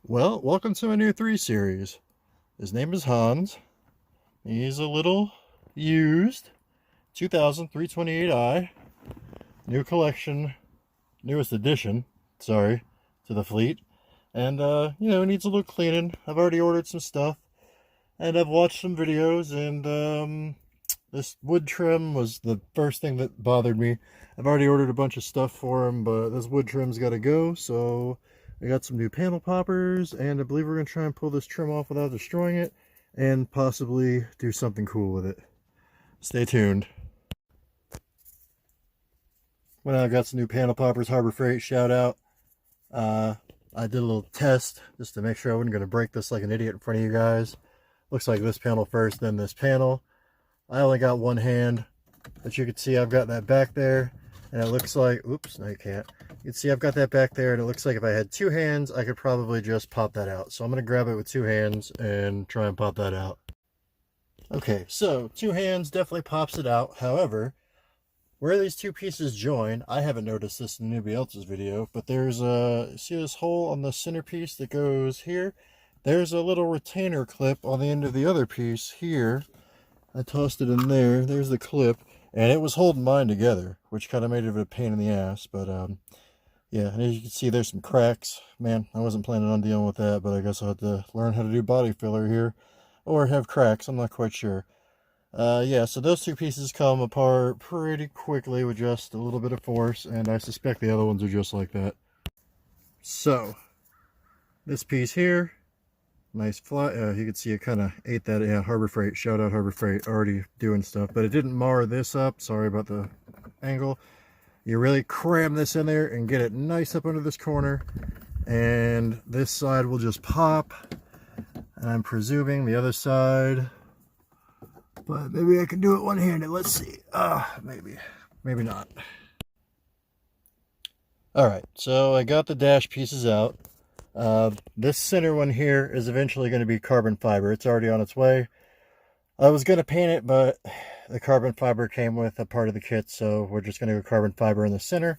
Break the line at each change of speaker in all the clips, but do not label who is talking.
Well, welcome to my new 3 series. His name is Hans. He's a little used 2328i, new collection, newest edition, sorry, to the fleet. And, needs a little cleaning. I've already ordered some stuff, and I've watched some videos, and, this wood trim was the first thing that bothered me. I've already ordered a bunch of stuff for him, but this wood trim's got to go, so I got some new panel poppers, and I believe we're going to try and pull this trim off without destroying it, and possibly do something cool with it. Stay tuned. When I got some new panel poppers, Harbor Freight, shout out. I did a little test just to make sure I wasn't going to break this like an idiot in front of you guys. Looks like this panel first, then this panel. I only got one hand, but you can see I've got that back there, and it looks like, oops, no you can't. You can see I've got that back there, and it looks like if I had 2 hands, I could probably just pop that out. So I'm going to grab it with 2 hands and try and pop that out. Okay, so 2 hands definitely pops it out. However, where these 2 pieces join, I haven't noticed this in anybody else's video, but there's a, see this hole on the centerpiece that goes here? There's a little retainer clip on the end of the other piece here. I tossed it in there. There's the clip, and it was holding mine together, which kind of made it a pain in the ass. But yeah, and as you can see, there's some cracks. Man, I wasn't planning on dealing with that, but I guess I'll have to learn how to do body filler here, or have cracks. I'm not quite sure. Yeah, so those 2 pieces come apart pretty quickly with just a little bit of force, and I suspect the other ones are just like that. So this piece here. Nice fly. You can see it kind of ate that. Yeah, Harbor Freight. Shout out Harbor Freight. Already doing stuff. But it didn't mar this up. Sorry about the angle. You really cram this in there and get it nice up under this corner. And this side will just pop. And I'm presuming the other side. But maybe I can do it one-handed. Let's see. Maybe. Maybe not. Alright, so I got the dash pieces out. This center one here is eventually going to be carbon fiber. It's already on its way. I was going to paint it, but the carbon fiber came with a part of the kit, so we're just going to go carbon fiber in the center.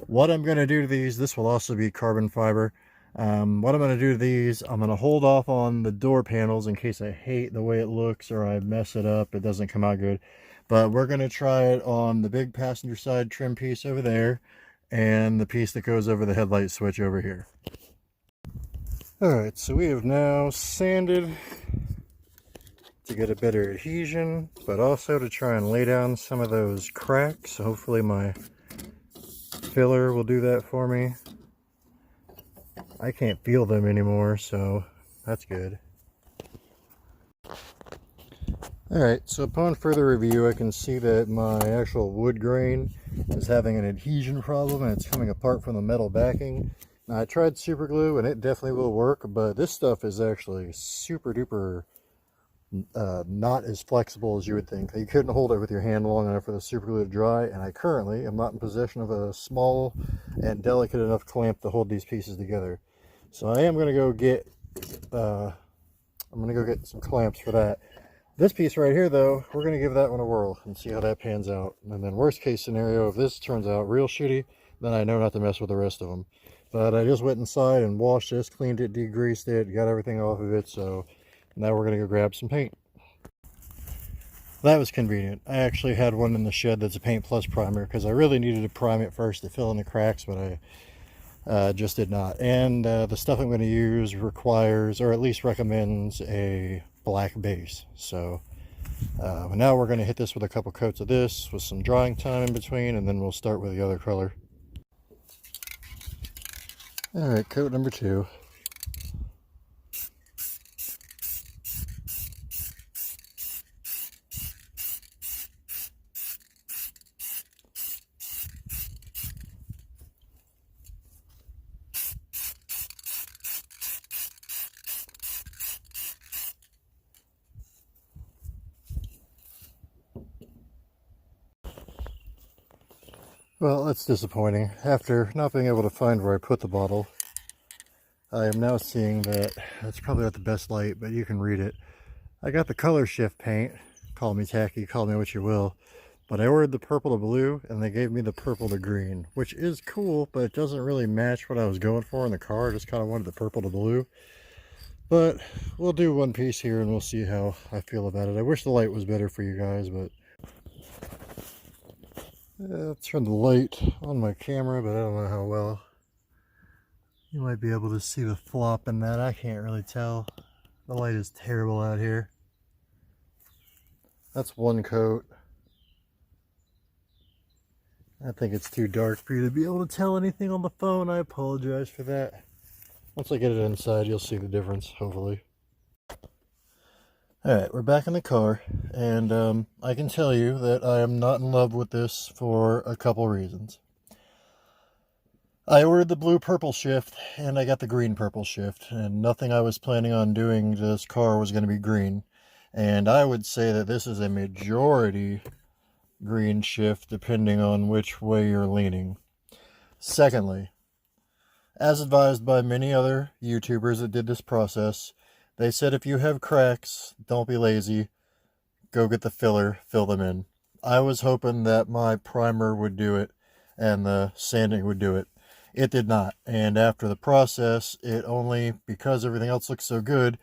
What I'm going to do to these, this will also be carbon fiber. What I'm going to do to these, I'm going to hold off on the door panels in case I hate the way it looks or I mess it up, it doesn't come out good. But we're going to try it on the big passenger side trim piece over there and the piece that goes over the headlight switch over here. Alright, so we have now sanded to get a better adhesion, but also to try and lay down some of those cracks. Hopefully my filler will do that for me. I can't feel them anymore, so that's good. Alright, so upon further review, I can see that my actual wood grain is having an adhesion problem and it's coming apart from the metal backing. Now, I tried super glue and it definitely will work, but this stuff is actually super duper not as flexible as you would think. You couldn't hold it with your hand long enough for the super glue to dry, and I currently am not in possession of a small and delicate enough clamp to hold these pieces together. So I am going to go get some clamps for that. This piece right here, though, we're going to give that one a whirl and see how that pans out. And then worst case scenario, if this turns out real shitty, then I know not to mess with the rest of them. But I just went inside and washed this, cleaned it, degreased it, got everything off of it, so now we're going to go grab some paint. That was convenient. I actually had one in the shed that's a Paint Plus primer because I really needed to prime it first to fill in the cracks, but I just did not. And the stuff I'm going to use requires, or at least recommends, a black base. So now we're going to hit this with a couple coats of this with some drying time in between, and then we'll start with the other color. Alright, coat number 2. Well, that's disappointing. After not being able to find where I put the bottle, I am now seeing that it's probably not the best light, but you can read it. I got the color shift paint. Call me tacky, call me what you will. But I ordered the purple to blue, and they gave me the purple to green, which is cool, but it doesn't really match what I was going for in the car. I just kind of wanted the purple to blue. But we'll do one piece here, and we'll see how I feel about it. I wish the light was better for you guys, but I'll turn the light on my camera, but I don't know how well. You might be able to see the flop in that. I can't really tell. The light is terrible out here. That's one coat. I think it's too dark for you to be able to tell anything on the phone. I apologize for that. Once I get it inside, you'll see the difference, hopefully. Alright, we're back in the car, and I can tell you that I am not in love with this for a couple reasons. I ordered the blue-purple shift, and I got the green-purple shift, and nothing I was planning on doing to this car was going to be green. And I would say that this is a majority green shift, depending on which way you're leaning. Secondly, as advised by many other YouTubers that did this process, they said if you have cracks, don't be lazy, go get the filler, fill them in. I was hoping that my primer would do it and the sanding would do it. It did not, and after the process, it only, because everything else looks so good,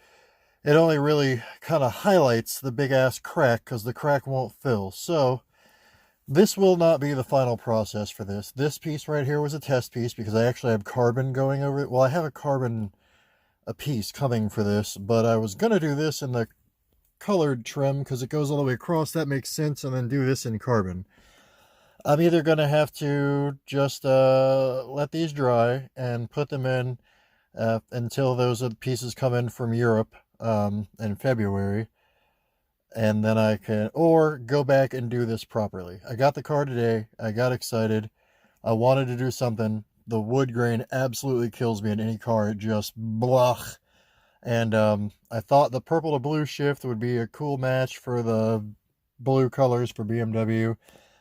it only really kind of highlights the big ass crack because the crack won't fill. So this will not be the final process for this. This piece right here was a test piece because I actually have carbon going over it. Well, I have a piece coming for this, but I was going to do this in the colored trim because it goes all the way across. That makes sense, and then do this in carbon. I'm either going to have to just let these dry and put them in until those pieces come in from Europe in February, and then I can, or go back and do this properly. I got the car today. I got excited. I wanted to do something. The wood grain absolutely kills me in any car. It just blah. And I thought the purple to blue shift would be a cool match for the blue colors for BMW.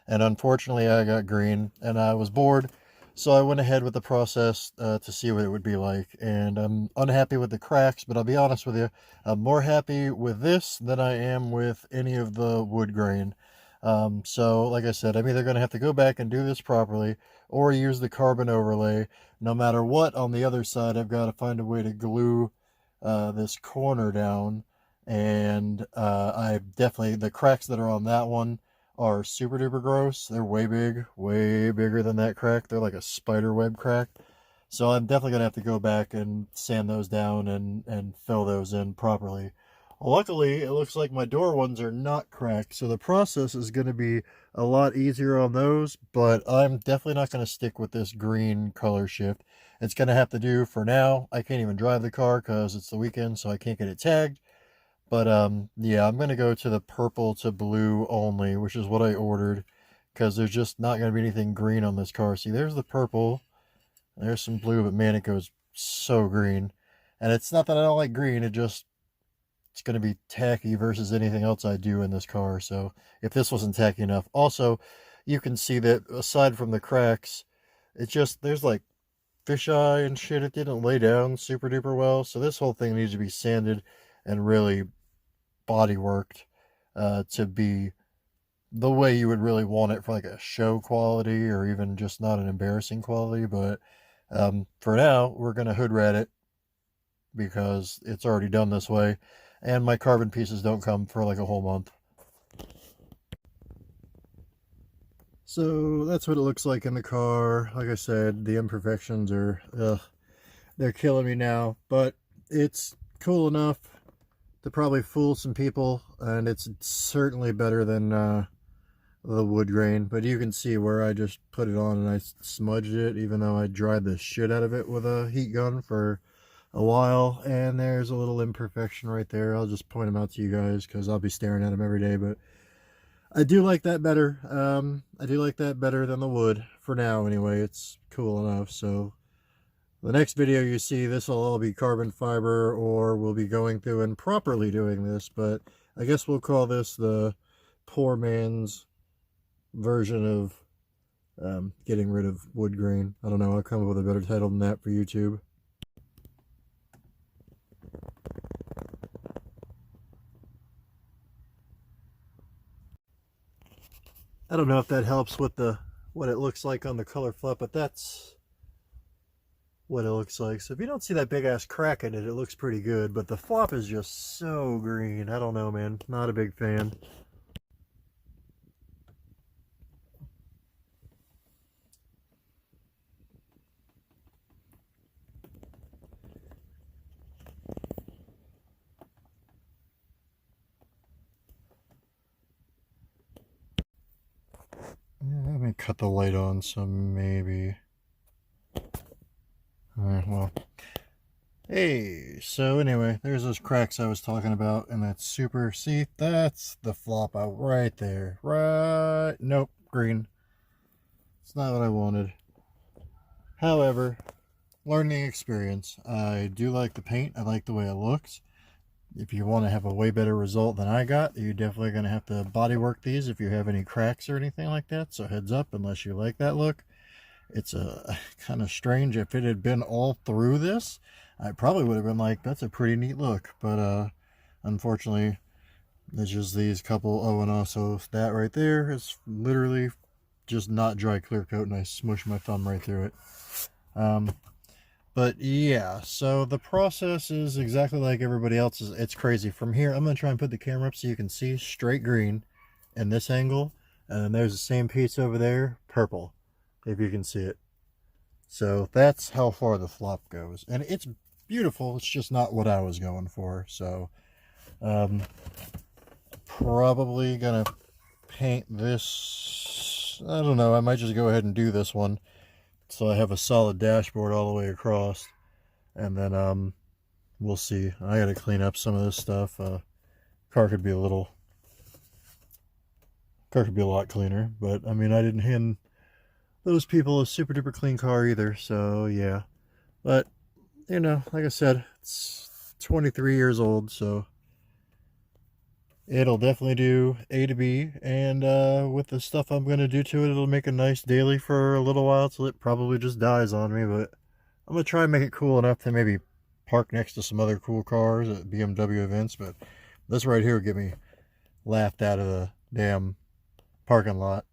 And unfortunately, I got green, and I was bored. So I went ahead with the process to see what it would be like. And I'm unhappy with the cracks, but I'll be honest with you, I'm more happy with this than I am with any of the wood grain. So like I said, I'm either going to have to go back and do this properly or use the carbon overlay. No matter what, on the other side, I've got to find a way to glue this corner down. And I definitely, the cracks that are on that one are super duper gross. They're way bigger than that crack. They're like a spider web crack. So I'm definitely going to have to go back and sand those down and fill those in properly. Luckily, it looks like my door ones are not cracked, so the process is going to be a lot easier on those, but I'm definitely not going to stick with this green color shift. It's going to have to do for now. I can't even drive the car because it's the weekend, so I can't get it tagged. But yeah, I'm going to go to the purple to blue only, which is what I ordered, because there's just not going to be anything green on this car. See, there's the purple, there's some blue, but man, it goes so green. And it's not that I don't like green, it's going to be tacky versus anything else I do in this car. So if this wasn't tacky enough. Also, you can see that aside from the cracks, it's just, there's like fisheye and shit. It didn't lay down super duper well. So this whole thing needs to be sanded and really body worked to be the way you would really want it for like a show quality or even just not an embarrassing quality. But for now, we're going to hood rat it because it's already done this way, and my carbon pieces don't come for like a whole month. So that's what it looks like in the car. Like I said, the imperfections are they're killing me now, but it's cool enough to probably fool some people, and it's certainly better than the wood grain. But you can see where I just put it on and I smudged it, even though I dried the shit out of it with a heat gun for a while. And there's a little imperfection right there. I'll just point them out to you guys because I'll be staring at them every day. But I do like that better. I do like that better than the wood for now anyway. It's cool enough. So the next video you see, this will all be carbon fiber, or we'll be going through and properly doing this, but I guess we'll call this the poor man's version of getting rid of wood grain. I don't know, I'll come up with a better title than that for YouTube. I don't know if that helps with what it looks like on the color flop, but that's what it looks like. So if you don't see that big ass crack in it, it looks pretty good, but the flop is just so green. I don't know, man. Not a big fan. Let me cut the light on, so maybe. Alright, well. Hey, so anyway, there's those cracks I was talking about, and that's super. See, that's the flop out right there. Right. Nope, green. It's not what I wanted. However, learning experience. I do like the paint. I like the way it looks. If you want to have a way better result than I got, you're definitely going to have to body work these if you have any cracks or anything like that. So heads up, unless you like that look. It's a kind of strange. If it had been all through this, I probably would have been like, that's a pretty neat look. But unfortunately, it's just these couple. Oh, and also that right there is literally just not dry clear coat, and I smushed my thumb right through it. But yeah, so the process is exactly like everybody else's. It's crazy. From here, I'm going to try and put the camera up so you can see straight green in this angle. And then there's the same piece over there, purple, if you can see it. So that's how far the flop goes. And it's beautiful. It's just not what I was going for. So probably going to paint this. I don't know. I might just go ahead and do this one, so I have a solid dashboard all the way across, and then we'll see. I gotta clean up some of this stuff. Car could be a lot cleaner, but I mean, I didn't hand those people a super duper clean car either, so yeah. But you know, like I said, it's 23 years old, so it'll definitely do A to B, and with the stuff I'm going to do to it, it'll make a nice daily for a little while till it probably just dies on me. But I'm going to try and make it cool enough to maybe park next to some other cool cars at BMW events. But this right here will get me laughed out of the damn parking lot.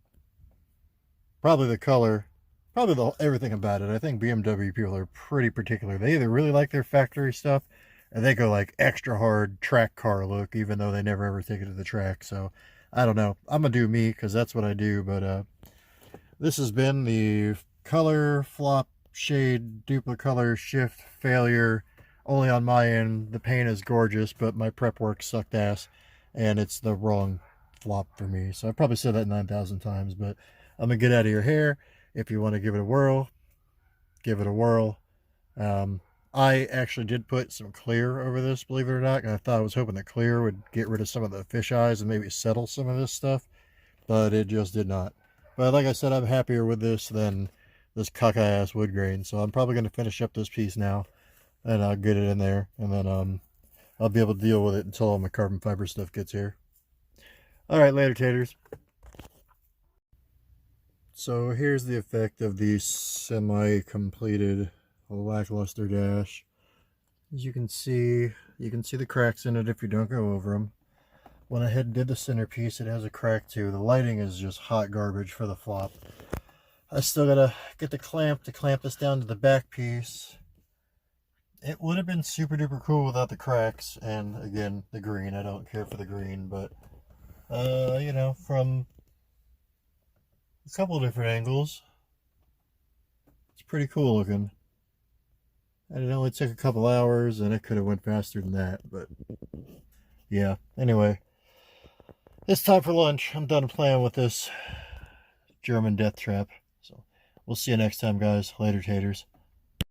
Probably the color, probably everything about it. I think BMW people are pretty particular. They either really like their factory stuff, and they go like extra hard track car look, even though they never ever take it to the track. So I don't know. I'm gonna do me because that's what I do. But this has been the color flop shade Duplicolor shift failure. Only on my end. The paint is gorgeous, but my prep work sucked ass, and it's the wrong flop for me. So I probably said that 9,000 times, but I'm gonna get out of your hair. If you want to give it a whirl, give it a whirl. I actually did put some clear over this, believe it or not. I was hoping that clear would get rid of some of the fish eyes and maybe settle some of this stuff, but it just did not. But like I said, I'm happier with this than this cockeye-ass wood grain, so I'm probably going to finish up this piece now, and I'll get it in there, and then I'll be able to deal with it until all my carbon fiber stuff gets here. All right, later, taters. So here's the effect of the semi-completed lackluster dash. As you can see the cracks in it if you don't go over them. When I did the centerpiece, it has a crack too. The lighting is just hot garbage for the flop. I still gotta get the clamp to clamp this down to the back piece. It would have been super duper cool without the cracks, and again, the green. I don't care for the green, but you know, from a couple of different angles, it's pretty cool looking. And it only took a couple hours, and it could have went faster than that, but yeah. Anyway, it's time for lunch. I'm done playing with this German death trap. So we'll see you next time, guys. Later, taters.